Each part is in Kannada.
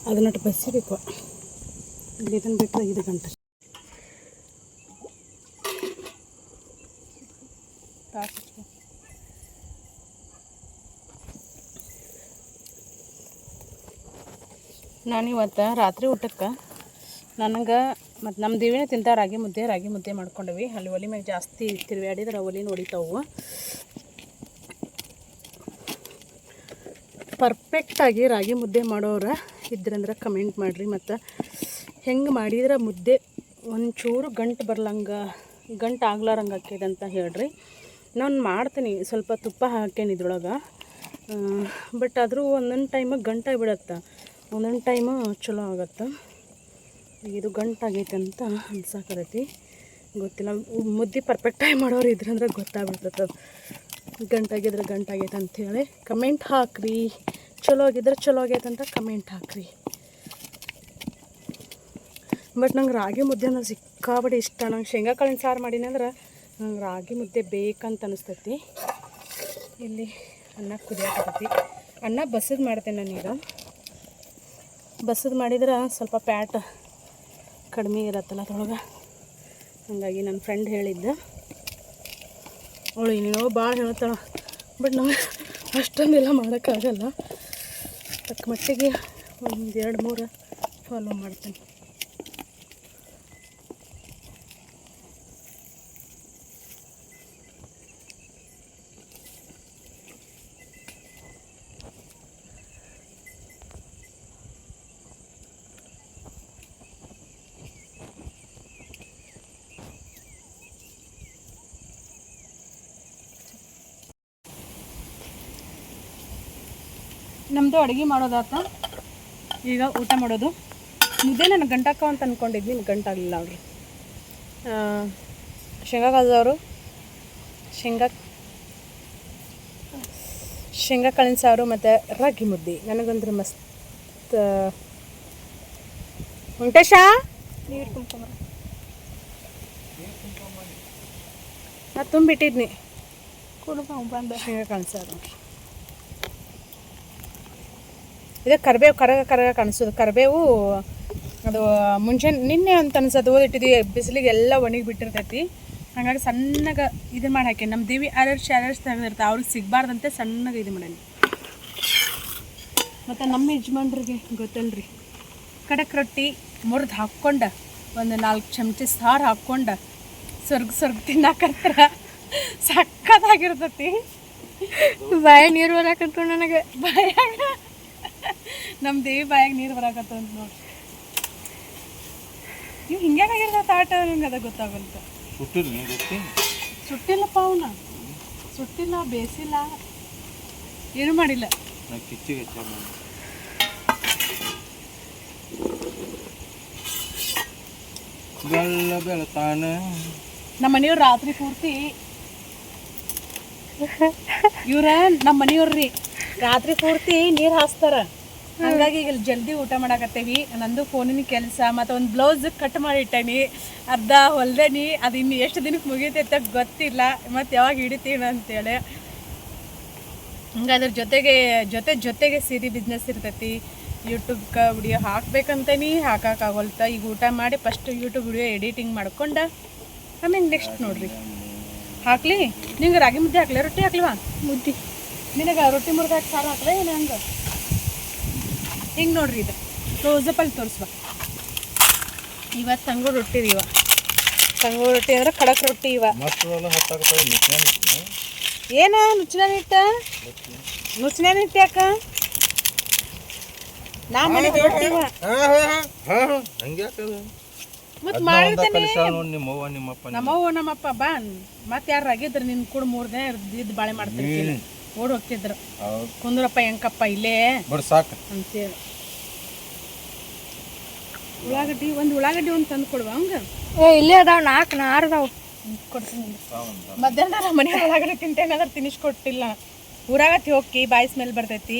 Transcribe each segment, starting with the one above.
ಅದನ್ನ ಬಸಿಬೇಕು. ಇಲ್ಲಿ ಇದನ್ನು ಬಿಟ್ಟರೆ 5 ಗಂಟೆ ನಾನಿವತ್ತು ರಾತ್ರಿ ಊಟಕ್ಕೆ ನನಗೆ ಮತ್ತು ನಮ್ಮ ದೇವಿನೇ ತಿಂತ ರಾಗಿ ಮುದ್ದೆ ಮಾಡ್ಕೊಂಡವಿ. ಅಲ್ಲಿ ಒಲೆ ಮ್ಯಾಗ ಜಾಸ್ತಿ ತಿರುಗಾಡಿದ್ರೆ ಒಲಿನ ಹೊಡಿತಾವು. ಪರ್ಫೆಕ್ಟಾಗಿ ರಾಗಿ ಮುದ್ದೆ ಮಾಡೋರು ಇದ್ರಂದ್ರೆ ಕಮೆಂಟ್ ಮಾಡಿರಿ. ಮತ್ತು ಹೆಂಗೆ ಮಾಡಿದ್ರೆ ಮುದ್ದೆ ಒಂಚೂರು ಗಂಟು ಆಗ್ಲಾರಂಗೆ ಆಕ್ಯದ ಅಂತ ಹೇಳ್ರಿ. ನಾನು ಮಾಡ್ತೀನಿ, ಸ್ವಲ್ಪ ತುಪ್ಪ ಹಾಕೇನಿ ಇದ್ರೊಳಗೆ. ಬಟ್ ಆದರೂ ಒಂದೊಂದು ಟೈಮಿಗೆ ಗಂಟಾಗಿಬಿಡತ್ತೆ, ಒಂದೊಂದು ಟೈಮು ಚಲೋ ಆಗತ್ತೆ. ಇದು ಗಂಟಾಗೈತೆ ಅಂತ ಅನ್ಸಾಕತ್ತೈತಿ, ಗೊತ್ತಿಲ್ಲ. ಮುದ್ದೆ ಪರ್ಫೆಕ್ಟಾಗಿ ಮಾಡೋರು ಇದ್ರಂದ್ರೆ ಗೊತ್ತಾಗ್ಬಿಡ್ತದೆ ಗಂಟಾಗಿದ್ರೆ ಗಂಟಾಗೈತೆ ಅಂಥೇಳಿ. ಕಮೆಂಟ್ ಹಾಕ್ರಿ, ಚಲೋ ಆಗಿದ್ರೆ ಚಲೋ ಆಗೈತೆ ಅಂತ ಕಮೆಂಟ್ ಹಾಕ್ರಿ. ಬಟ್ ನಂಗೆ ರಾಗಿ ಮುದ್ದೆ ಅಂದ್ರೆ ಸಿಕ್ಕಾಬಡಿ ಇಷ್ಟ. ನಂಗೆ ಶೇಂಗಾ ಕಾಳಿನ ಸಾರು ಮಾಡೀನಿ ಅಂದ್ರೆ ನಂಗೆ ರಾಗಿ ಮುದ್ದೆ ಬೇಕಂತ ಅನಿಸ್ತೈತಿ. ಇಲ್ಲಿ ಅನ್ನ ಕುದಿಯಾಕತ್ತೈತಿ. ಅನ್ನ ಬಸದು ಮಾಡ್ತೇನೆ ನಾನೀಗ. ಬಸದು ಮಾಡಿದ್ರೆ ಸ್ವಲ್ಪ ಪ್ಯಾಟ್ ಕಡಿಮೆ ಇರತ್ತಲ್ಲ ಅದ್ರೊಳಗೆ. ಹಾಗಾಗಿ ನನ್ನ ಫ್ರೆಂಡ್ ಹೇಳಿದ್ದ, ಅವಳು ಇನ್ನೇನೋ ಭಾಳ ಹೇಳ್ತಾಳೆ. ಬಟ್ ನಮಗೆ ಅಷ್ಟೊಂದೆಲ್ಲ ಮಾಡೋಕ್ಕಾಗಲ್ಲ. ತಕ್ಕ ಮಟ್ಟಿಗೆ 1-2-3 ಫಾಲೋ ಮಾಡ್ತೇನೆ. ನಮ್ಮದು ಅಡುಗೆ ಮಾಡೋದಾತ. ಈಗ ಊಟ ಮಾಡೋದು. ಮುದ್ದೆ ನಾನು ಗಂಟಾಕ ಅಂತ ಅಂದ್ಕೊಂಡಿದ್ನಿ, ಗಂಟಾಗಲಿಲ್ಲ ಅವ್ರಿ. ಶೇಂಗಾ ಕಾಳದವರು ಶೇಂಗಾ ಕಾಳಿನ ಸಾರು ಮತ್ತು ರಾಗಿ ಮುದ್ದೆ ನನಗಂದ್ರೆ ಮಸ್ತ್. ವೆಂಕಟೇಶ ನೀರು ತುಂಬ್ಕೊಂಬರ. ನಾನು ತುಂಬಿಟ್ಟಿದ್ನಿ ಬಂದ ಶೇಂಗಾ ಕಾಳಿನ ಸಾರು. ಇದು ಕರಿಬೇವು ಕರಗ ಕಾಣಿಸೋದು. ಕರಿಬೇವು ಅದು ಮುಂಚೆನೆ ನಿನ್ನೆ ಅಂತ ಅನ್ಸೋದು ಓದಿಟ್ಟಿದ್ವಿ. ಬಿಸಿಲಿಗೆ ಎಲ್ಲ ಒಣಗಿ ಬಿಟ್ಟಿರ್ತೈತಿ. ಹಾಗಾಗಿ ಸಣ್ಣಗೆ ಇದನ್ನು ಮಾಡಿ ಹಾಕಿ. ನಮ್ಮ ದೇವಿ ಅಲರ್ಜಿ ತೆಗೆದಿರ್ತಾರೆ, ಅವ್ರಿಗೆ ಸಿಗಬಾರ್ದಂತೆ ಸಣ್ಣಗೆ ಇದು ಮಾಡೀನಿ. ಮತ್ತು ನಮ್ಮ ಯಜಮಾನ್ರಿಗೆ ಗೊತ್ತಲ್ರಿ, ಕಡಕ್ ರೊಟ್ಟಿ ಮುರಿದು ಹಾಕ್ಕೊಂಡು ಒಂದು 4 ಚಮಚ ಸಾರು ಹಾಕ್ಕೊಂಡು ಸ್ವರ್ಗ ತಿನ್ನಾಕತ್ರ ಸಕ್ಕತ್ತಾಗಿರ್ತೈತಿ. ಬಾಯ ನೀರು ಬರಾಕತ್ತು ನನಗೆ. ಬಾಯಾಗ ನಮ್ಮ ದೇವಿ ಬಾಯಾಗ ನೀರು ಬರಾಕತ್ತ ಅಂತ ನೋಡಿ. ನೀವು ಹಿಂಗ್ಯಾಗಿರ್ತೈತೆ ಆಟ, ನಂಗೆ ಅದ ಗೊತ್ತಾಗಲ್ತ. ಸುಟ್ಟಿಲ್ಲಪ್ಪ, ಅವನ ಸುಟ್ಟಿಲ್ಲ, ಬೇಸಿಲ್ಲ, ಏನು ಮಾಡಿಲ್ಲ. ನಮ್ಮ ಮನೆಯವ್ರು ರಾತ್ರಿ ಪೂರ್ತಿ ನಮ್ಮ ಮನೆಯವ್ರಿ ರಾತ್ರಿ ಪೂರ್ತಿ ನೀರು ಹಾಸ್ತಾರ. ಹಾಗಾಗಿ ಈಗ ಜಲ್ದಿ ಊಟ ಮಾಡಾಕತ್ತೇವಿ. ನಂದು ಫೋನಿನ ಕೆಲಸ ಮತ್ತು ಒಂದು ಬ್ಲೌಸ್ ಕಟ್ ಮಾಡಿ ಇಟ್ಟೇನಿ, ಅರ್ಧ ಹೊಲ್ದೇನಿ. ಅದು ಇನ್ನು ಎಷ್ಟು ದಿನಕ್ಕೆ ಮುಗಿತೈತೆ ಗೊತ್ತಿಲ್ಲ, ಮತ್ತು ಯಾವಾಗ ಹಿಡಿತೀವಿ ಅಂತೇಳಿ. ಹಂಗೆ ಅದ್ರ ಜೊತೆಗೆ ಸೀರೆ ಬಿಸ್ನೆಸ್ ಇರ್ತೈತಿ. ಯೂಟ್ಯೂಬ್ಗೆ ವಿಡಿಯೋ ಹಾಕ್ಬೇಕಂತೇನಿ, ಹಾಕೋಕ್ಕಾಗೋಲ್ತ. ಈಗ ಊಟ ಮಾಡಿ ಫಸ್ಟ್ ಯೂಟ್ಯೂಬ್ ವಿಡಿಯೋ ಎಡಿಟಿಂಗ್ ಮಾಡ್ಕೊಂಡು ಆಮೇಲೆ ನೆಕ್ಸ್ಟ್ ನೋಡ್ರಿ ಹಾಕ್ಲಿ. ನಿಂಗೆ ರಾಗಿ ಮುದ್ದೆ ಹಾಕ್ಲಿ, ರೊಟ್ಟಿ ಹಾಕ್ಲಿವಾ? ಮುದ್ದೆ ನಿನಗೆ ರೊಟ್ಟಿ ಮುರ್ದು ಹಾಕಿ ಸಾರು ಹಾಕ್ಲೇ ಏನು? ಹಂಗೆ ಹಿಂಗೆ ನೋಡ್ರಿ, ಇದು ಕ್ಲೋಸಪ್ಪಲ್ಲಿ ತೋರಿಸ್ಬ. ಇವತ್ತು ತಂಗೂರು ರೊಟ್ಟಿ ರೀ. ತಂಗೂರು ರೊಟ್ಟಿ ಅಂದ್ರೆ ಖಡಕ್ ರೊಟ್ಟಿ. ಏನ ನುಚ್ಚಿನ ನಿಟ್ಟ ಯಾಕ? ನಾ ಮನೆಗೆ ರೊಟ್ಟಿ ಮತ್ತೆ ಮಾಡಿರ್ತೇನೆ. ನಮ್ಮವ್ವ ನಮ್ಮಪ್ಪ ಬಾ ಮತ್ತೆ ಯಾರು ಆಗಿದ್ರು ನಿನ್ನ ಕೂಡ 3 ದಿನ ಇದ್ದು ಬಾಳೆ ಮಾಡ್ತಿರ್ತೀನಿ. ಓಡ್ ಹೋಗ್ತಿದ್ರು, ಕುಂದ್ರಪ್ಪ ಹೆಂಕಪ್ಪ ಇಲ್ಲೇ ಅಂತೇಳಿ. ಉಳ್ಳಾಗಡ್ಡಿ ಒಂದು ತಂದು ಕೊಡುವ ಹಂಗೆ. ಇಲ್ಲೇ ಅದಾವ 4 ನಾರ್ದಾವ್ ಕೊಡ್ತೀನಿ. ಮಧ್ಯಾಹ್ನ ಮನೆ ಉಳ್ಳಾಗಡ್ಡಿ ತಿಂತೇನಾದ್ರೆ ತಿನ್ನಿಸ್ಕೊಟ್ಟಿಲ್ಲ. ಊರಾಗತ್ತಿ ಹೋಗಿ ಬಾಯಿ ಸ್ಮೆಲ್ ಬರ್ತೈತಿ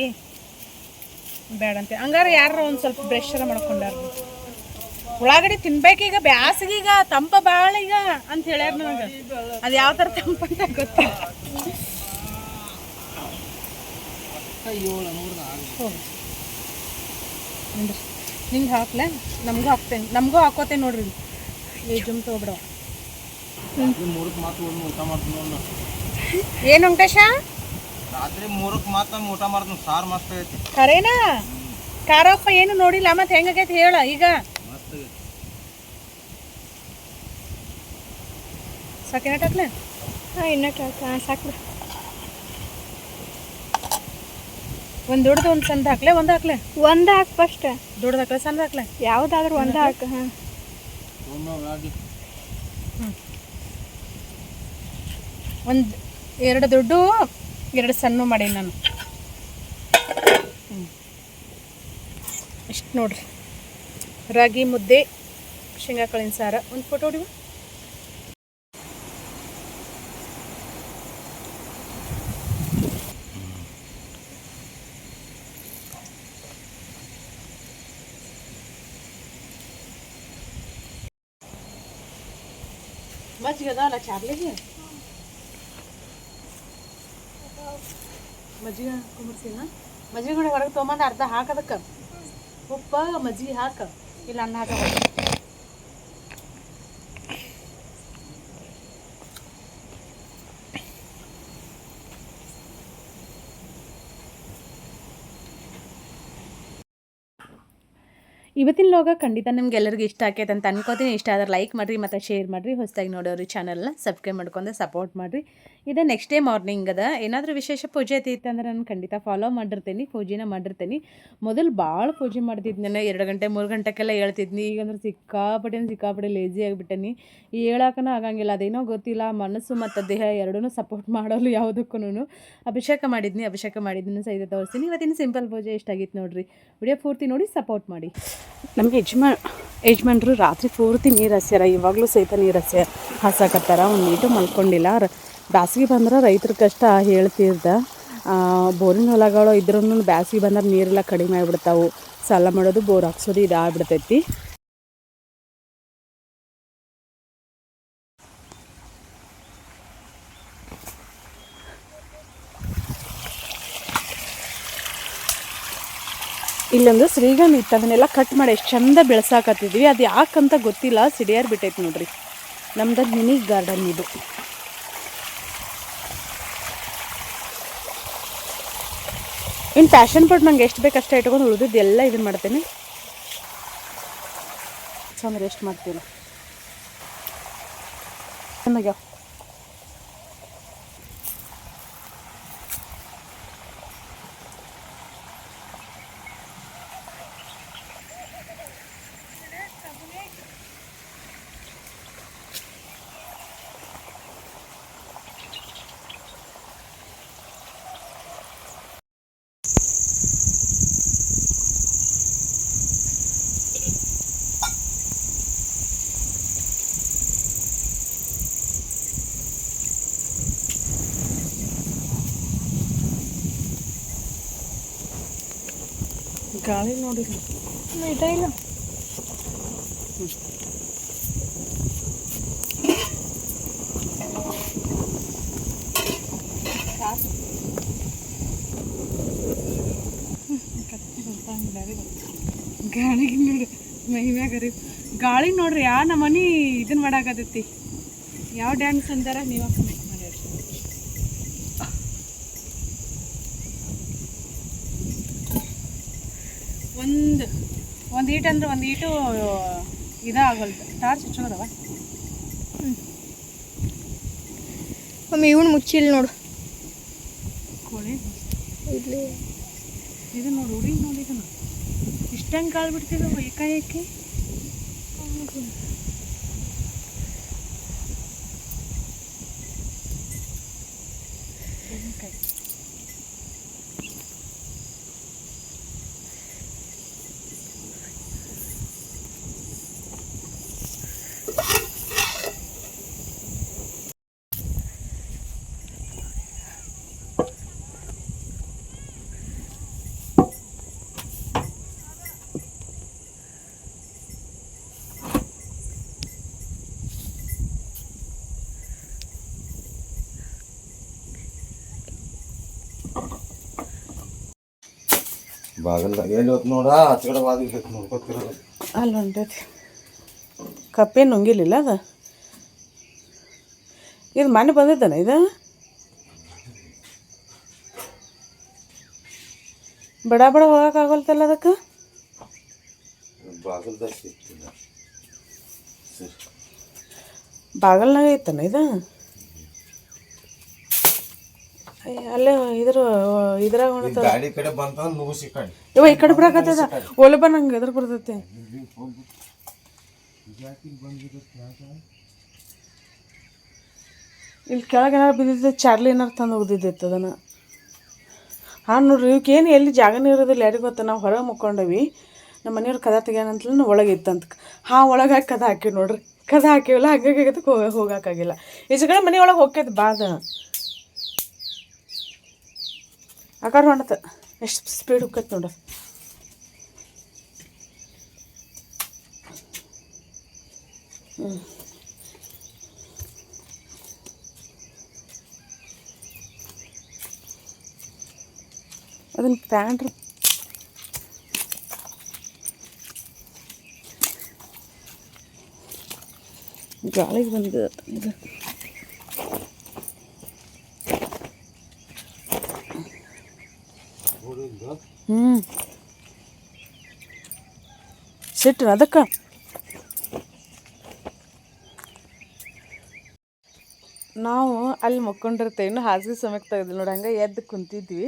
ಬೇಡಂತೆ. ಹಂಗಾರೆ ಯಾರು ಒಂದು ಸ್ವಲ್ಪ ಬ್ರಷ್ ಮಾಡ್ಕೊಂಡಾರ. ಉಳ್ಳಾಗಡ್ಡಿ ತಿನ್ಬೇಕೀಗ, ಬ್ಯಾಸಗೀಗ ತಂಪ ಭಾಳ ಈಗ ಅಂತ ಹೇಳ್ಯಾರ ನನಗೆ. ಅದು ಯಾವ ಥರ ತಂಪ ಅಂತ ಗೊತ್ತಿಲ್ಲ. ಹಿಂಗೆ ಹಾಕ್ಲೆ ನಮಗೂ ಹಾಕ್ತೇನೆ, ನಮಗೂ ಹಾಕೋತೇನೆ ನೋಡ್ರಿ. ಏ ಜುಮ್ ತೊಗೊಬಿಡವ. ಮೂರಕ್ಕೆ ಮಾತು ಊಟ ಮಾಡ್ತೀನಿ. ಏನು ವೆಂಕಟೇಶ? ರಾತ್ರಿ 3ಕ್ಕೆ ಮಾತು ಊಟ ಮಾಡ್ತೀನಿ. ಸಾರು ಮಸ್ತ್ ಆಗೈತಿ. ಖರೇನಾ? ಖಾರಪ್ಪ ಏನು ನೋಡಿಲ್ಲ, ಮತ್ತೆ ಹೆಂಗಾಗೈತಿ ಹೇಳ ಈಗ. ಮಸ್ತ್ ಆಗೈತಿ. ಸಾಕೇನ ಹಾಕ್ಲೆ? ಹಾಂ ಇನ್ನೂ ಸಾಕು. ಒಂದು ದೊಡ್ಡದು ಒಂದು ಸಣ್ಣ ಹಾಕ್ಲೆ, ಒಂದು ಹಾಕ್ಲೆ? ಒಂದು ಹಾಕಿ ಫಸ್ಟ್. ದೊಡ್ಡದು ಹಾಕ್ಲೆ ಸಣ್ಣ ಹಾಕ್ಲೆ? ಯಾವುದಾದ್ರೂ ಒಂದು ಹಾಕು. ಹಾಂ ಒಂದು 2 ದೊಡ್ಡ 2 ಸಣ್ಣ ಮಾಡೀನಿ ನಾನು. ಇಷ್ಟು ನೋಡ್ರಿ, ರಾಗಿ ಮುದ್ದೆ, ಶೇಂಗಾ ಕಾಳಿನ ಸಾರು. ಒಂದು ಫೋಟೋ ಹೊಡಿವ. ಮಜ್ಜಿಗೆ ಅದ ಅಲ್ಲ ಚಾರ್ಲಿಗೆ? ಮಜ್ಜಿಗೆ ಕುಂಬರ್ಸಿನ ಮಜ್ಜಿಗೆ ಕೂಡ ಹೊರಗೆ ತೊಗೊಂಬಂದು ಅರ್ಧ ಹಾಕದಕ್ಕೆ ಉಪ್ಪ ಮಜ್ಜಿಗೆ ಹಾಕ, ಇಲ್ಲ ಅನ್ನ ಹಾಕ. ಇವತ್ತಿನ ಲೋಗ ಖಂಡಿತ ನಿಮ್ಗೆಲ್ಲರಿಗೂ ಇಷ್ಟ ಆಕೈತೆ ಅಂತ ಅನ್ಕೋತೀನಿ. ಇಷ್ಟ ಆದ್ರೆ ಲೈಕ್ ಮಾಡಿರಿ ಮತ್ತು ಶೇರ್ ಮಾಡಿರಿ. ಹೊಸದಾಗಿ ನೋಡೋರು ಚಾನಲ್ನ ಸಬ್ಸ್ಕ್ರೈಬ್ ಮಾಡ್ಕೊಂಡು ಸಪೋರ್ಟ್ ಮಾಡಿರಿ. ಇದು ನೆಕ್ಸ್ಟ್ ಡೇ ಮಾರ್ನಿಂಗ್ ಅದ. ಏನಾದರೂ ವಿಶೇಷ ಪೂಜೆ ಐತಿ ಅಂದ್ರೆ ನಾನು ಖಂಡಿತ ಫಾಲೋ ಮಾಡಿರ್ತೀನಿ, ಪೂಜೆನ ಮಾಡಿರ್ತೀನಿ. ಮೊದಲು ಭಾಳ ಪೂಜೆ ಮಾಡ್ತಿದ್ನಿ ನಾನು. 2 ಗಂಟೆ 3 ಗಂಟೆಗೆಲ್ಲ ಹೇಳ್ತಿದ್ನಿ. ಈಗಂದ್ರೆ ಸಿಕ್ಕಾಪಟ್ಟೆ ಲೇಜಿ ಆಗಿಬಿಟ್ಟೇನಿ. ಹೇಳಕ್ಕೂ ಆಗಂಗಿಲ್ಲ. ಅದೇನೋ ಗೊತ್ತಿಲ್ಲ, ಮನಸ್ಸು ಮತ್ತು ದೇಹ ಎರಡೂ ಸಪೋರ್ಟ್ ಮಾಡೋಲ್ಲ ಯಾವುದಕ್ಕೂ. ಅಭಿಷೇಕ ಮಾಡಿದ್ದೀನಿ ಸಹಿತ ತೋರಿಸ್ತೀನಿ. ಇವತ್ತಿನ ಸಿಂಪಲ್ ಪೂಜೆ ಎಷ್ಟಾಗಿತ್ತು ನೋಡಿರಿ. ವಿಡಿಯೋ ಪೂರ್ತಿ ನೋಡಿ ಸಪೋರ್ಟ್ ಮಾಡಿ. ನಮಗೆ ಯಜಮಾನ್ರು ರಾತ್ರಿ ಪೂರ್ತಿ ನೀರು ಹಸ್ಯಾರ. ಇವಾಗಲೂ ಸಹಿತ ನೀರು ಹಾಸಾಕತ್ತಾರ. ಒಂದು ನೀಟು ಮಲ್ಕೊಂಡಿಲ್ಲ. ಬ್ಯಾಸಿಗೆ ಬಂದ್ರೆ ರೈತರ ಕಷ್ಟ ಹೇಳ್ತಿರ್ದ. ಬೋರಿನ ಹೊಲಗಳು ಇದ್ರೂ ಬ್ಯಾಸಿಗೆ ಬಂದ್ರೆ ನೀರೆಲ್ಲ ಕಡಿಮೆ ಆಗಿಬಿಡ್ತಾವೆ. ಸಾಲ ಮಾಡೋದು, ಬೋರ್ ಹಾಕ್ಸೋದು ಇದು ಆಗ್ಬಿಡ್ತೈತಿ. ಇಲ್ಲೊಂದು ಶ್ರೀಗಂಧ ಇತ್ತು, ಅದನ್ನೆಲ್ಲ ಕಟ್ ಮಾಡಿ ಎಷ್ಟು ಚಂದ ಬೆಳೆಸಾಕತ್ತಿದ್ವಿ. ಅದು ಯಾಕಂತ ಗೊತ್ತಿಲ್ಲ, ಸಿಡಿಯಾರ್ ಬಿಟ್ಟೈತಿ ನೋಡ್ರಿ. ನಮ್ದು ಮಿನಿ ಗಾರ್ಡನ್ ಇದು. ಇನ್ನು ಪ್ಯಾಷನ್ ಫ್ರೂಟ್ ನಂಗೆ ಎಷ್ಟು ಬೇಕು ಅಷ್ಟೇ ಇಟ್ಕೊಂಡು ಉಳಿದಿದ್ದು ಎಲ್ಲ ಇದನ್ನು ಮಾಡ್ತೇನೆ. ಚಂದ ಎಷ್ಟು ಮಾಡ್ತೀನಿ ಚೆನ್ನಾಗ್ಯಾವ. ಗಾಳಿ ನೋಡಿಲ್ಲ ಇದೇ ಇಲ್ಲ. ಗಾಳಿಗೆ ನೋಡಿ ಮಹಿಮ್ಯಾಗರಿ ಗಾಳಿ ನೋಡ್ರಿ. ನಮ್ಮ ಮನೆ ಇದನ್ನ ಮಾಡಾಕತ್ತೈತಿ. ಯಾವ ಡ್ಯಾನ್ಸ್ ಅಂತಾರ ನೀವ ಕಮೆಂಟ್ ಮಾಡಿ. ಒಂದು ಈಟು ಅಂದ್ರೆ ಒಂದು ಈಟು ಇದಾಗಲ್ದು. ಟಾರ್ಚ್ ಹಚ್ಚೋದವ. ಮಮ್ಮಿ ಇವನು ಮುಚ್ಚಿಲ್ಲ ನೋಡು. ಕೋಳಿ ಇಲ್ಲಿ ಇದು ನೋಡು, ಹುಡುಗಿ ನೋಡಿ. ಇದನ್ನು ಇಷ್ಟಂಗೆ ಕಾಳು ಬಿಡ್ತಿದ್ದವು ಏಕಾಏಕಿ. ಬಾಗಲ್ದಾಗ ಎಲ್ಲಿ ಹೊತ್ತು ನೋಡ ಆಚಗಡೆ ಬಾಗಿಲು ನೋಡ್ಕೊತಿರೋದು ಅಲ್ಲಿ ಹೊಂಟೈತಿ ಕಪ್ಪೇನು ನುಂಗಿಲಿಲ್ಲ ಅದು ಇದು ಮನೆ ಬಂದಿದ್ದಾನೆ ಇದು ಬಡ ಬಡ ಹೋಗೋಕ್ಕಾಗಲ್ತಲ್ಲ ಅದಕ್ಕೆ ಬಾಗಲ್ದಾಗ ಸಿಕ್ತಿಲ್ಲ ಬಾಗಲ್ನಾಗ ಐತನ ಇದು ಅಲ್ಲೇ ಇದ್ರಾಗ ಹೊಣತ ಗಾಡಿ ಕಡೆ ಬಂತ ನುಗ್ಗು ಸಿಕ್ಕಂಡು ಇವ ಈ ಕಡೆ ಬರಾಕತ್ತದ ಒಲಬ ನಂಗೆ ಎದ್ರ ಬರ್ತೈತಿ ಇಲ್ಲಿ ಕೆಳಗೆ ಏನಾರು ಬಿದ್ದಿದ್ದೆ ಚಾರ್ಲಿ ಏನಾರು ತಂದು ಹೋಗ್ದಿದ್ದೈತೆ ಅದನ್ನು ಹಾಂ ನೋಡ್ರಿ ಇವಕ್ಕೇನು ಎಲ್ಲಿ ಜಾಗನೇ ಇರೋದಿಲ್ಲ ಯಾರಿಗೆ ಗೊತ್ತ ನಾವು ಹೊರಗೆ ಮುಕ್ಕೊಂಡವಿ ನಮ್ಮ ಮನೆಯವ್ರು ಕದ ತೆಗ್ಯಾನಂತಲೂ ಒಳಗೆ ಇತ್ತಂತ ಹಾಂ ಒಳಗೆ ಹಾಕಿ ಕದ ಹಾಕಿ ನೋಡ್ರಿ ಕದ ಹಾಕಿವಲ್ಲ ಹಂಗಾಗದಕ್ಕೆ ಹೋಗೋಕ್ಕಾಗಿಲ್ಲ ಈಚೆ ಕಡೆ ಮನೆ ಒಳಗೆ ಹೋಗ್ತೈತೆ ಬಾದ ಆಕಾರ ಮಾಡತ್ತ ಎಷ್ಟು ಸ್ಪೀಡ್ ಹೋಗ್ತೈತೆ ನೋಡ್ರಿ ಅದನ್ನು ಪ್ಯಾಂಟ್ರಿ ಗಾಳಿಗೆ ಬಂದಿದೆ ಇದು ಸಿಟ್ಟು ಅದಕ್ಕೆ ನಾವು ಅಲ್ಲಿ ಮಕ್ಕೊಂಡಿರ್ತೇವೆ ಇನ್ನು ಹಾಸಿಗೆ ಸಮಯಕ್ಕೆ ತೆಗೆದು ನೋಡಿ ಹಂಗೆ ಎದ್ದು ಕುಂತಿದ್ವಿ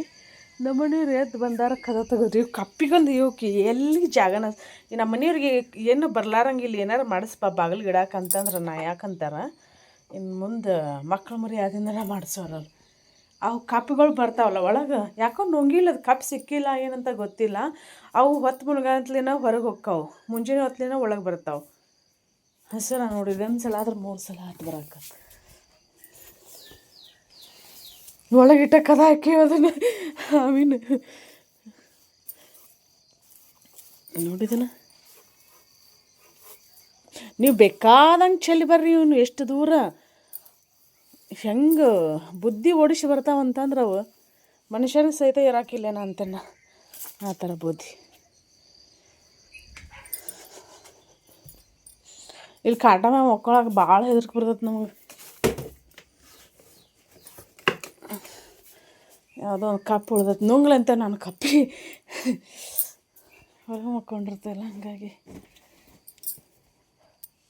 ನಮ್ಮ ಮನೆಯವ್ರು ಎದ್ದು ಬಂದಾರ ಕದ ತೆಗೆದ್ರಿ ಇವು ಕಪ್ಪಿಗೊಂದು ಇವಕ್ಕೆ ಎಲ್ಲಿ ಜಾಗನ ಈ ನಮ್ಮ ಮನೆಯವ್ರಿಗೆ ಏನು ಬರ್ಲಾರಂಗಿಲ್ಲ ಏನಾರು ಮಾಡಿಸ್ಪ ಬಾಗಿಲು ಗಿಡಕ್ಕೆ ಅಂತಂದ್ರೆ ನಾ ಯಾಕಂತಾರ ಇನ್ನು ಮುಂದೆ ಮಕ್ಳು ಮರಿ ಅದನ್ನೆಲ್ಲ ಮಾಡಿಸೋರಲ್ಲ ಅವು ಕಪ್ಪಿಗಳು ಬರ್ತಾವಲ್ಲ ಒಳಗೆ ಯಾಕೋ ನುಂಗಿಲ್ಲ ಅದು ಕಪ್ಪು ಸಿಕ್ಕಿಲ್ಲ ಏನಂತ ಗೊತ್ತಿಲ್ಲ ಅವು ಹೊತ್ತು ಮುಳುಗಂತ್ಲೇನ ಹೊರಗೆ ಹೊಕ್ಕಾವು ಮುಂಜಾನೆ ಹೊತ್ಲೇನ ಒಳಗೆ ಬರ್ತಾವೆ ಹಸರ ನೋಡಿದೆ ಒಂದು ಸಲ ಆದ್ರೆ 3 ಸಲ ಹತ್ತು ಬರಾಕತ್ತ ಒಳಗಿಟ್ಟ ಕದ ಹಾಕಿ ಅದನ್ನು ಆಮೀನು ನೋಡಿದನ ನೀವು ಬೇಕಾದಂಗೆ ಚೆಲ್ಲಿ ಬರ್ರಿ ಇವನು ಎಷ್ಟು ದೂರ ಹೆಂಗೆ ಬುದ್ಧಿ ಓಡಿಸಿ ಬರ್ತಾವಂತಂದ್ರೆ ಅವು ಮನುಷ್ಯರಿಗೆ ಸಹಿತ ಇರಾಕಿಲ್ಲೇನ ಅಂತೇನ ಆ ಥರ ಬುದ್ಧಿ ಇಲ್ಲಿ ಕಾಟ ಮ್ಯಾಗ ಮಕ್ಕೊಳಕ್ಕೆ ಭಾಳ ಹೆದರ್ಕೆ ಬರ್ತೈತೆ ನಮಗೆ ಯಾವುದೋ ಒಂದು ಕಪ್ಪು ಉಳ್ದೈತೆ ನುಂಗ್ಲಂತೆ ನಾನು ಕಪ್ಪಿ ಹೊರಗೆ ಮಕ್ಕೊಂಡಿರ್ತಲ್ಲ ಹಂಗಾಗಿ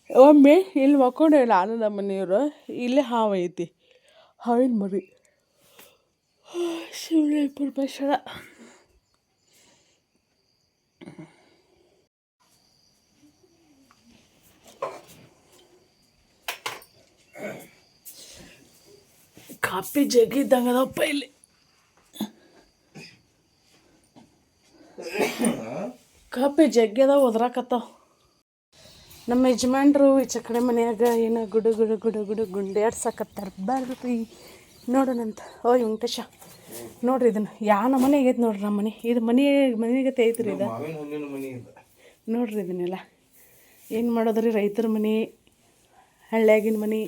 ಒಮ್ಮೆ ಇಲ್ಲಿ ಮಕ್ಕೊಂಡೆ ನಾನು ನಮ್ಮ ಮನೆಯವರು ಇಲ್ಲೇ ಹಾವು ಐತಿ ಹಾವಿನ ಮರಿ ಶಿವನೇ ಪರಮೇಶ್ವರ ಕಾಪಿ ಜಗ್ಗಿದ್ದಂಗೆ ಅದಪ್ಪ ಇಲ್ಲಿ ಕಾಪಿ ಜಗ್ಗದ ಒದ್ರಾಕತ್ತಾವ ನಮ್ಮ ಯಜಮಾನ್ರು ಈಚೆ ಕಡೆ ಮನ್ಯಾಗ ಏನೋ ಗುಡು ಗುಡು ಗುಡು ಗುಡು ಗುಂಡೆ ಆಡ್ಸಕತ್ತಾರ ಬರ್ರಿ ನೋಡೋಣಂತ ಓ ವೆಂಕಟೇಶ ನೋಡ್ರಿ ಇದನ್ನು ಯಾವ ಮನೆ ಆಗೈತೆ ನೋಡ್ರಿ ನಮ್ಮ ಮನೆ ಇದು ಮನೆಗತ್ತೆ ಐತ್ರಿ ಇದು ನೋಡ್ರಿ ಇದನ್ನೆಲ್ಲ ಏನು ಮಾಡೋದ್ರಿ ರೈತರ ಮನೆ ಹಳ್ಳಿಯಾಗಿನ ಮನೆ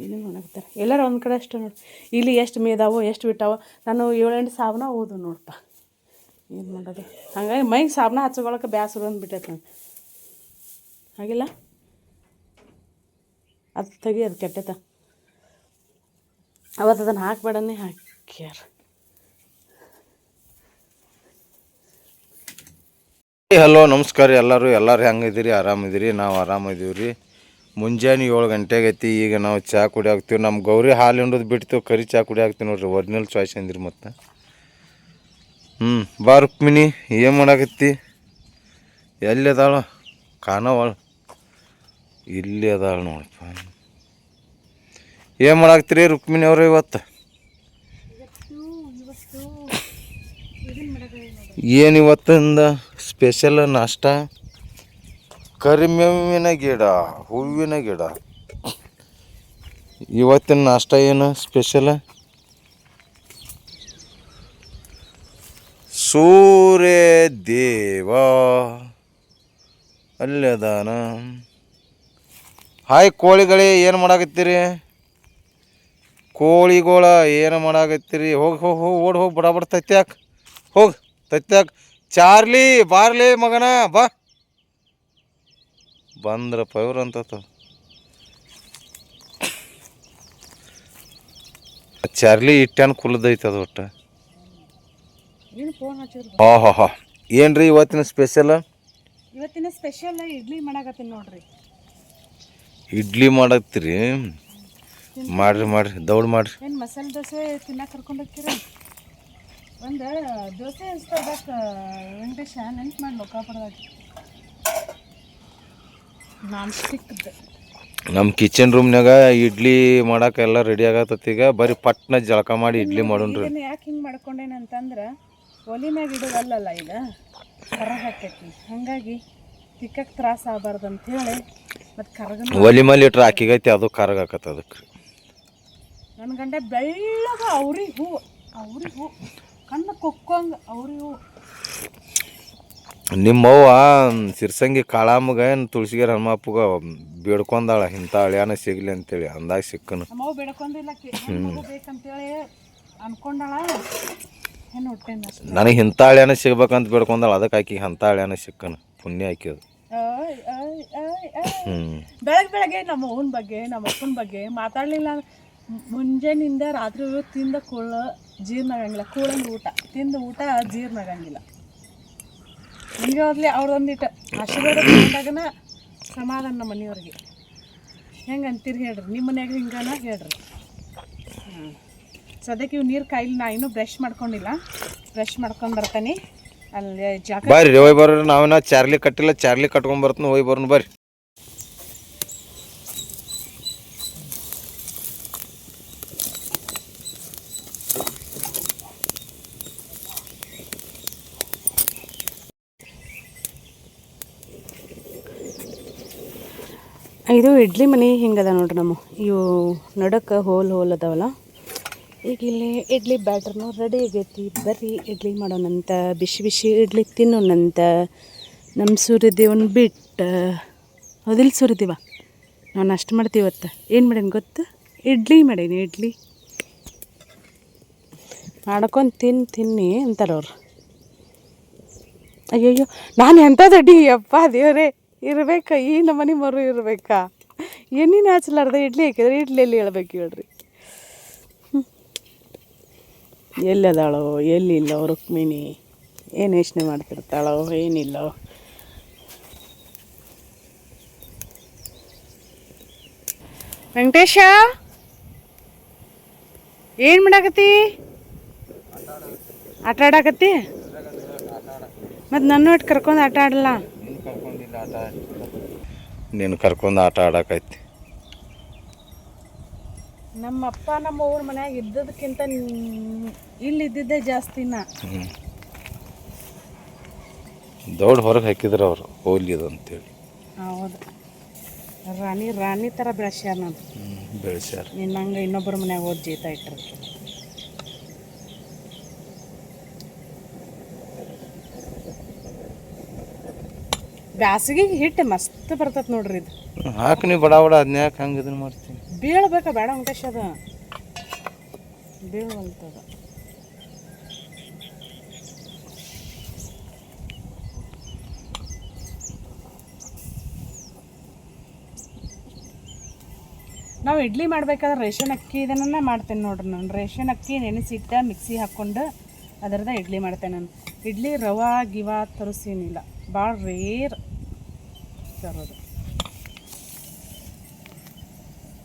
ಏನೇನು ಮಾಡಾಕತ್ತಾರೆ ಎಲ್ಲರೂ ಒಂದು ಕಡೆ ಅಷ್ಟೇ ನೋಡಿ ಇಲ್ಲಿ ಎಷ್ಟು ಮೇದಾವೋ ಎಷ್ಟು ಬಿಟ್ಟಾವೋ ನಾನು 7-8 ಸಾಬನ ಓದು ನೋಡಪ್ಪ ಏನು ಮಾಡೋದು ಹಂಗಾಗಿ ಮೈಗೆ ಸಾಬನ ಹಚ್ಕೊಳಕ್ಕೆ ಬ್ಯಾಸರು ಅಂದ್ಬಿಟ್ಟೈತೆ ನಾನು ಹಾಗಿಲ್ಲ ಅದು ತೆಗಿ ಅದು ಕೆಟ್ಟೈತ ಅವತ್ತು ಅದನ್ನು ಹಾಕ್ಬೇಡನೇ ಹಾಕ್ಯಾರ ಹಲೋ ನಮಸ್ಕಾರ ಎಲ್ಲರೂ ಹೆಂಗಿದ್ದೀರಿ ಆರಾಮಿದ್ದೀರಿ ನಾವು ಆರಾಮಿದ್ದೀವಿ ರೀ ಮುಂಜಾನೆ 7 ಗಂಟೆಗೆ ಐತಿ ಈಗ ನಾವು ಚಹಾ ಕುಡಿ ಹಾಕ್ತೀವಿ ನಮ್ಮ ಗೌರಿ ಹಾಲು ಹಿಂಡೋದು ಬಿಡ್ತೀವಿ ಕರಿ ಚಹಾ ಕುಡಿ ಹಾಕ್ತೀವಿ ನೋಡ್ರಿ ಒರಿಜಿನಲ್ ಚಾಯ್ಸ್ ಅಂದಿರಿ ಮತ್ತು ಬಾ ರುಕ್ಮಿಣಿ ಏನು ಮಾಡಾಕತ್ತಿ ಎಲ್ಲಿ ಅದಾಳ ಕಾಣವಳ ಇಲ್ಲಿ ಅದಾಳ ನೋಡಪ್ಪ ಏನು ಮಾಡಾಕ್ತೀರಿ ರುಕ್ಮಿಣಿ ಅವ್ರ ಇವತ್ತು ಏನು ಇವತ್ತಿಂದ ಸ್ಪೆಷಲ್ ನಾಷ್ಟ ಕರಿಮೇವಿನ ಗಿಡ ಹೂವಿನ ಗಿಡ ಇವತ್ತಿನ ನಾಷ್ಟ ಏನು ಸ್ಪೆಷಲ್ ಸೂರ್ಯ ದೇವ ಅಲ್ಲಿ ಅದಾನ ಹಾಯ್ ಕೋಳಿಗಳೇ ಏನು ಮಾಡಾಕತ್ತೀರಿ ಕೋಳಿಗಳ ಏನು ಮಾಡಾಕತ್ತೀರಿ ಹೋಗಿ ಓಡಿ ಹೋಗಿ ಬಡ ತತ್ಯಾಕ ಹೋಗಿ ತತ್ಯಾಕ ಚಾರ್ಲಿ ಬಾರ್ಲಿ ಮಗನ ಬಾ ಬಂದ್ರಪ್ಪ ಇವ್ರು ಅಂತ ಚಾರ್ಲಿ ಇಟ್ಟೇನು ಕುಲದೈತೆ ಅದು ಒಟ್ಟು. ಏನು ಫೋನ್ ಹಚ್ಚಿದ್ರು. ಹಾ ಏನ್ರಿ ಇವತ್ತಿನ ಸ್ಪೆಷಲ್? ಇವತ್ತಿನ ಸ್ಪೆಷಲ್ ಇಡ್ಲಿ ಮಾಡಾಕತ್ತೀನಿ ನೋಡ್ರಿ. ಇಡ್ಲಿ ಮಾಡತ್ತೀರಿ? ಮಾಡ್ರಿ ದೌಡ್ ಮಾಡ್ರಿ. ಏನು ಮಸಾಲೆ ದೋಸೆ ತಿನ್ನಕ್ಕೆ ಕರ್ಕೊಂಡು ಹೋಗ್ತೀರ? ಒಂದು ದೋಸೆ ತರ್ಬೇಕು ವೆಂಕಟೇಶ, ನೆನ್ಪು ಮಾಡಿ ಲೋಕಾಪುರದಾಗ ನಾನ್ ಸ್ಟಿಕ್ದು. ನಮ್ಮ ಕಿಚನ್ ರೂಮ್ನಾಗ ಇಡ್ಲಿ ಮಾಡಕ್ಕೆ ಎಲ್ಲ ರೆಡಿ ಆಗತ್ತೈತಿ. ಈಗ ಬರೀ ಪಟ್ನ ಜಳಕ ಮಾಡಿ ಇಡ್ಲಿ ಮಾಡೋಣ್ರಿ. ಯಾಕೆ ಹಿಂಗೆ ಮಾಡ್ಕೊಂಡೇನಂತಂದ್ರೆ ಒಲಿ ಮ್ಯಾಗ ಇಡೋದಲ್ಲ, ಈಗ ಕರ ಹಾಕೈತಿ, ಹಾಗಾಗಿ ತಿಕ್ಕಕ್ಕೆ ತ್ರಾಸ ಆಗಬಾರ್ದು ಅಂಥೇಳಿ ಮತ್ತು ಕರಗ ಒಲಿ ಮೇಲೆ ಇಟ್ರೆ ಹಾಕಿಗೈತಿ, ಅದು ಕರಗಾಕತ್ತ. ಅದಕ್ಕೆ ನನ್ನ ಗಂಡ ಬೆಳ್ಳಗ ಅವ್ರಿಗೆ ಹೂ ಕಣ್ಣು ಕೊಕ್ಕಂಗೆ ಅವ್ರಿಗೆ ಹೂ. ನಿಮ್ಮವ್ವ ಸಿರ್ಸಂಗಿ ಕಾಳಮ್ಮಗ ಏನು ತುಳಸಿಗೆರೆ ಹನುಮಪ್ಪಗ ಬೇಡ್ಕೊಂಡಾಳ ಇಂಥ ಹಳ್ಯಾನ ಸಿಗ್ಲಿ ಅಂತೇಳಿ. ಅಂದಾಗ ಸಿಕ್ಕನು. ನಮ್ಮವ್ವ ಬೇಡ್ಕೊಂಡಿಲ್ಲ, ಬೇಕಂತೇಳಿ ಅನ್ಕೊಂಡಾಳ. ಏನು ಹೊಟ್ಟೆ ನನಗೆ ಇಂಥ ಹಳ್ಯಾನ ಸಿಗ್ಬೇಕಂತ ಬೇಡ್ಕೊಂಡಾಳ. ಅದಕ್ಕೆ ಆಕಿಗೆ ಅಂಥ ಹಳ್ಯಾನ ಸಿಕ್ಕನು. ಪುಣ್ಯ ಹಾಕಿದು. ಬೆಳಗ್ಗೆ ನಮ್ಮ ಅವ್ವನ ಬಗ್ಗೆ ನಮ್ಮ ಅಪ್ಪನ ಬಗ್ಗೆ ಮಾತಾಡಲಿಲ್ಲ. ಮುಂಜಾನಿಂದ ರಾತ್ರಿ ತಿಂದ ಜೀರ್ಣ ಆಗಂಗಿಲ್ಲ. ಕೂಳಂದು ಊಟ ಊಟ ಜೀರ್ಣ ಆಗಂಗಿಲ್ಲ. ಹಿಂಗೆ ಹೋದ್ಲಿ ಅವ್ರೊಂದಿಟ್ಟು ಆಶೀರ್ವಾದ ತಗೊಂಡಾಗನ ಸಮಾಧಾನ ನಮ್ಮ ಮನೆಯವ್ರಿಗೆ. ಹೆಂಗೆ ಅಂತೀರಿ ಹೇಳ್ರಿ? ನಿಮ್ಮ ಮನ್ಯಾಗ ಹಿಂಗನ ಹೇಳ್ರಿ. ಸದ್ಯಕ್ಕೆ ಇವು ನೀರು ಕಾಯಿಲಿ. ನಾ ಇನ್ನೂ ಬ್ರಷ್ ಮಾಡ್ಕೊಂಡಿಲ್ಲ, ಬ್ರಷ್ ಮಾಡ್ಕೊಂಡು ಬರ್ತಾನೆ. ಅಲ್ಲಿ ಜಾಗ ಬರ್ರಿ ಹೋಯ್ ಬರ್ರಿ. ನಾವೇನ ಚಾರ್ಲಿ ಕಟ್ಟಿಲ್ಲ, ಚಾರ್ಲಿ ಕಟ್ಕೊಂಡ್ ಬರ್ತೀನಿ. ಹೋಯ್ ಬರ್ನು ಬರ್ರಿ. ಇದು ಇಡ್ಲಿ ಮನೆ ಹಿಂಗದ ನೋಡ್ರಿ. ನಮ್ಮ ಇವು ನಡಕ್ಕೆ ಹೋಲ್ ಅದಾವಲ್ಲ. ಈಗ ಇಲ್ಲಿ ಇಡ್ಲಿ ಬ್ಯಾಟ್ರನು ರೆಡಿ ಆಗೈತಿ. ಬರ್ರಿ ಇಡ್ಲಿ ಮಾಡೋಣಂತ, ಬಿಸಿ ಬಿಸಿ ಇಡ್ಲಿ ತಿನ್ನೋಣಂತ. ನಮ್ಮ ಸೂರ್ಯದೇವನ್ ಬಿಟ್ಟು ಹೌದಿಲ್ಲ ಸೂರ್ಯದೇವ? ನಾನು ಅಷ್ಟು ಮಾಡ್ತೀವಿ ಇವತ್ತು. ಏನು ಮಾಡೀನಿ ಗೊತ್ತು? ಇಡ್ಲಿ ಮಾಡೀನಿ. ಇಡ್ಲಿ ಮಾಡ್ಕೊಂಡು ತಿನ್ನಿ ಅಂತಾರೆ ಅವ್ರು. ಅಯ್ಯಯ್ಯೋ, ನಾನು ಎಂಥದ್ದು ಅಡ್ಡಿ ಅಪ್ಪ ದೇವರೇ ಇರಬೇಕಾ? ಈ ನಮ್ಮನೆ ಮರು ಇರಬೇಕಾ? ಏನೇನು ಹಚ್ಚಲಾರ್ದ ಇಡ್ಲಿ ಹಾಕಿದ್ರೆ ಇಡ್ಲಿಯಲ್ಲಿ ಹೇಳ್ಬೇಕು ಹೇಳ್ರಿ. ಎಲ್ಲದಾಳೋ ಎಲ್ಲಿಲ್ಲೋ ರುಕ್ಮಿಣಿ? ಏನು ಯೋಚನೆ ಮಾಡ್ತಿರ್ತಾಳೋ ಏನಿಲ್ಲೋ? ವೆಂಕಟೇಶ, ಏನು ಮಾಡಾಕತ್ತಿ? ಆಟ ಆಡಾಕತ್ತಿ? ಮತ್ತು ನನ್ನ ಒಟ್ಟು ಕರ್ಕೊಂಡು ಆಟ ಆಡಲ್ಲ? ನೀನು ಕರ್ಕೊಂಡು ಆಟ ಆಡಕೈತಿ. ನಮ್ಮಪ್ಪ ನಮ್ಮ ಊರ ಮನ್ಯಾಗ ಇದ್ದದಕ್ಕಿಂತ ಇಲ್ಲಿ ಇದ್ದಿದ್ದೇ ಜಾಸ್ತಿನ. ದೌಡ್ ಹೊರಗೆ ಹಾಕಿದ್ರು ಅವರು ಹೋಗ್ಲಿ ಅದು ಅಂತೇಳಿ. ಹೌದು, ರಾಣಿ ಥರ ಬೆಳೆಸ್ಯಾರ. ನಾನು ಬೆಳೆಸ್ಯಾರ. ನೀನು ನಂಗೆ ಇನ್ನೊಬ್ಬರ ಮನ್ಯಾಗ ಹೋಗಿ ಜೀತ ಇಟ್ಟಿರ್ತೀನಿ. ಬ್ಯಾಸಿಗೆ ಹಿಟ್ಟು ಮಸ್ತ್ ಬರ್ತೈತೆ ನೋಡ್ರಿ. ಇದು ಹಾಕಿ ನೀವು ಬಡ ಅದನ್ನ ಯಾಕೆ ಹಂಗೆ ಇದನ್ನು ಮಾಡ್ತೀನಿ? ಬೀಳ್ಬೇಕಾ ಬೇಡ ವೆಂಕಟೇಶ್? ಅದು ಬೀಳುವಂಥದ. ನಾವು ಇಡ್ಲಿ ಮಾಡ್ಬೇಕಾದ್ರೆ ರೇಷನ್ ಅಕ್ಕಿ ಇದನ್ನ ಮಾಡ್ತೇನೆ ನೋಡ್ರಿ. ನಾನು ರೇಷನ್ ಅಕ್ಕಿ ನೆನೆಸಿಟ್ಟ ಮಿಕ್ಸಿ ಹಾಕ್ಕೊಂಡು ಅದರದ ಇಡ್ಲಿ ಮಾಡ್ತೇನೆ. ನಾನು ಇಡ್ಲಿ ರವಾ ಗಿವಾ ತರಿಸೇನಿಲ್ಲ, ಭಾಳ ರೇರ್ ತರೋದು.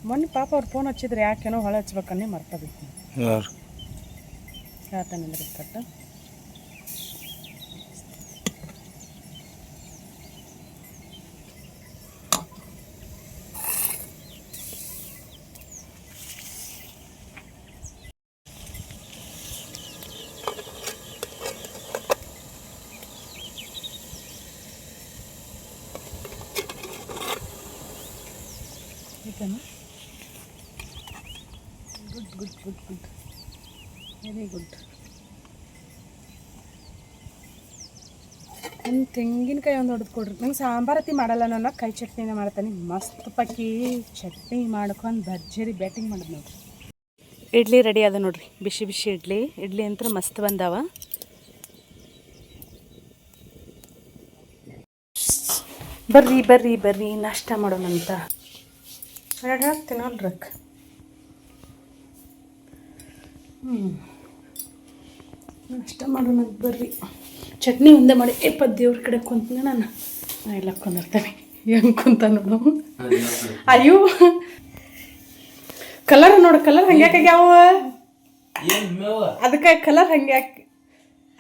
ಮೊನ್ನೆ ಪಾಪ ಅವ್ರು ಫೋನ್ ಹಚ್ಚಿದ್ರೆ ಯಾಕೇನೋ ಹೊಳೆ ಹಚ್ಬೇಕನ್ನೇ ಮರ್ತಬೇಕು. ಹೇಳ್ತಾನಿಲ್ಲ ಕಟ್ಟ. Good very good. ಒಂದು ತೆಂಗಿನಕಾಯಿ ಒಂದು ಹೊಡೆದು ಕೊಡ್ರಿ. ನಂಗೆ ಸಾಂಬಾರತಿ ಮಾಡಲ್ಲ, ನಾನು ಕೈ ಚಟ್ನಿನ ಮಾಡ್ತೀನಿ. ಮಸ್ತ್ ಪಕ್ಕಿ ಚಟ್ನಿ ಮಾಡ್ಕೊಂಡು ಭರ್ಜರಿ ಬ್ಯಾಟಿಂಗ್ ಮಾಡೋದು ನೋಡ್ರಿ. ಇಡ್ಲಿ ರೆಡಿ ಅದ ನೋಡ್ರಿ. ಬಿಸಿ ಬಿಸಿ ಇಡ್ಲಿ ಅಂತ ಮಸ್ತ್ ಬಂದಾವ. ಬರ್ರಿ ಬರ್ರಿ ಬರ್ರಿ ನಾಷ್ಟ ಮಾಡೋಣಂತ ತಿನ್ನಲ್ರಕ್. ನಾಷ್ಟ ಮಾಡೋಣಂತ ಬರ್ರಿ. ಚಟ್ನಿ ಒಂದೇ ಮಾಡಿ ದೇವ್ರ ಕಡೆ ಕುಂತೀನಿ ನಾನು ಎಲ್ಲ ಕುಂದಿರ್ತೇನೆ. ಹೆಂಗೆ ಕುಂತ ನೋಡು. ಅಯ್ಯೋ ಕಲರ್ ನೋಡು, ಕಲರ್ ಹಂಗ್ಯಾಕ ಯಾವ ಅದಕ್ಕೆ ಕಲರ್ ಹಂಗ್ಯಾಕೆ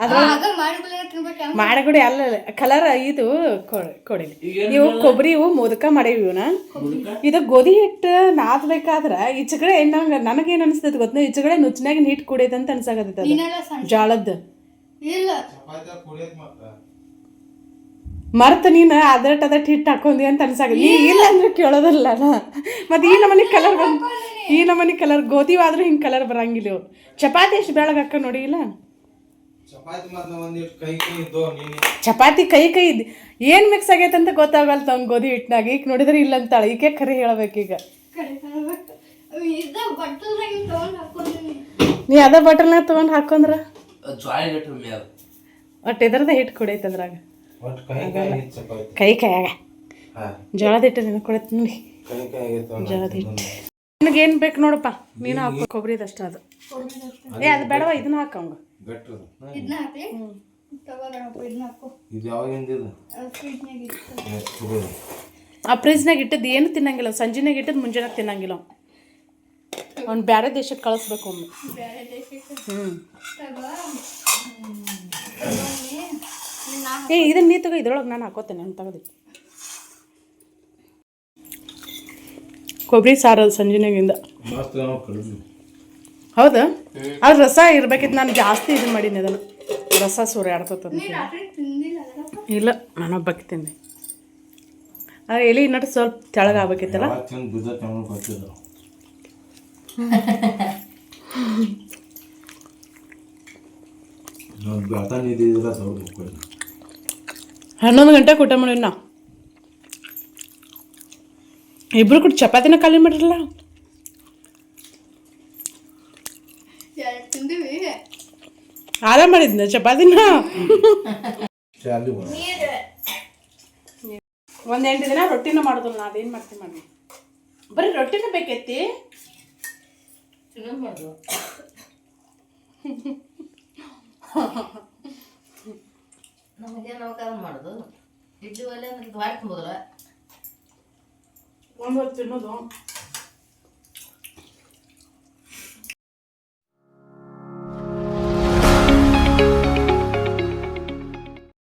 ಅದ್ರ ಮಾಡಗುಡಿ ಅಲ್ಲ ಕಲರ್ ಇದು ಕೊಡಿ. ಇವು ಕೊಬ್ಬರಿ ಇವು ಮೋದಕ ಮಾಡೇವಿ ಇವನ. ಇದು ಗೋಧಿ ಹಿಟ್ಟು ನಾದ್ಬೇಕಾದ್ರೆ ಈಚೆಗಡೆ ನಂಗೆ ನನಗೇನು ಅನಿಸ್ತೈತೆ ಗೊತ್ತ, ಈಚೆಗಡೆ ನುಚ್ಚಿನಾಗ ನೀಟ್ ಕುಡಿಯೈತೆ ಅಂತ ಅನ್ಸಾಕತ್ತೈತೆ ಜಾಳದ್ದು. ಮರ್ತ ನೀನು ಅದಟ್ ಹಿಟ್ಟು ಹಾಕೊಂಡಿ ಅಂತ ಅನ್ಸಾಕ. ನೀ ಇಲ್ಲ ಅಂದ್ರೆ ಕೇಳೋದಲ್ಲ. ಮತ್ತೆ ಈ ನಮನಿ ಕಲರ್ ಈ ನಮನಿ ಕಲರ್ ಗೋಧಿ ಆದ್ರೂ ಹಿಂಗೆ ಕಲರ್ ಬರಂಗಿಲ್ಲ. ಇವು ಚಪಾತಿ ಎಷ್ಟು ಬೆಳಗ್ಗೆ ಹಾಕ ನೋಡಿ. ಇಲ್ಲ ಚಪಾತಿ ಕೈ ಏನ್ ಮಿಕ್ಸ್ ಆಗೈತೆ ಅಂತ ಗೊತ್ತಾಗಲ್ತ ಅವ್ನು ಗೋಧಿ ಹಿಟ್ಟಿನಾಗ. ಈಗ ನೋಡಿದ್ರೆ ಇಲ್ಲ ಅಂತಾಳೆ. ಈಕೆ ಖರೆ ಹೇಳ್ಬೇಕೀಗ. ನೀ ಅದ ಬಟಲ್ನಾಗ ತಗೊಂಡ್ ಹಾಕೊಂಡ್ರ ಒಟ್ಟು ಎದ್ರದ ಹಿಟ್ಟು ಕುಡೈತೆ ಅದ್ರಾಗ. ಕೈಯಾಗ ಜೋಳದ ಹಿಟ್ಟು ನಿನ್ನ ಕೊಡೈತೆ ನೋಡಿ. ಜೋಳದ ಹಿಟ್ಟು ನಿನಗೇನು ಬೇಕು ನೋಡಪ್ಪ, ನೀನು ಹಾಕೋ. ಕೊಬ್ಬರಿದಷ್ಟ ಅದು. ಅದು ಬೇಡವ, ಇದನ್ನ ಹಾಕಂಗ. ಆ ಫ್ರಿಜ್ನಾಗ ಇಟ್ಟದ್ದು ಏನು ತಿನ್ನಂಗಿಲ್ಲ. ಸಂಜೆನಾಗ ಇಟ್ಟದ್ದು ಮುಂಜಾನೆ ತಿನ್ನಂಗಿಲ್ಲ. ಅವ್ನು ಬೇರೆ ದೇಶಕ್ಕೆ ಕಳಿಸ್ಬೇಕು ಒಮ್ಮೆ. ಇದನ್ನ ನೀ ತಗೋ, ಇದ್ರೊಳಗೆ ನಾನು ಹಾಕೋತೇನೆ ಅಂತ ತೆಗೆದು. ಕೊಬ್ಬರಿ ಸಾರು ಸಂಜೆನಾಗಿಂದ. ಹೌದಾ? ಅದು ರಸ ಇರ್ಬೇಕಿತ್ತು. ನಾನು ಜಾಸ್ತಿ ಇದನ್ನ ಮಾಡೀನಿ. ಅದನ್ನು ರಸ ಸೂರ್ಯಾಡ್ತದ. ಇಲ್ಲ, ನಾನೊಬ್ಬಕ್ಕೆ ತಿಂದೆ. ಅದು ಎಲೆ ಇನ್ನಟ್ಟು ಸ್ವಲ್ಪ ತೆಳಗೆ ಆಗ್ಬೇಕಿತ್ತಲ್ಲ. ಹನ್ನೊಂದು ಗಂಟೆಗೆ ಊಟ ಮಾಡಿ ನಾ ಇಬ್ರು ಕೂಡ ಚಪಾತಿನ ಖಾಲಿ ಮಾಡಿರಲ್ಲ. ಆರಾಮ್ ಮಾಡಿದ್ನ ಚಪಾತಿನ. ಒಂದು 8 ದಿನ ರೊಟ್ಟಿನ ಮಾಡೋದಿಲ್ಲ. ನಾ ಅದೇನು ಮಾಡ್ತೀನಿ ಮಾಡಿ. ಬರೀ ರೊಟ್ಟಿನ ಬೇಕೈತಿ. ಒಂದು ಹೊತ್ತು ತಿನ್ನೋದು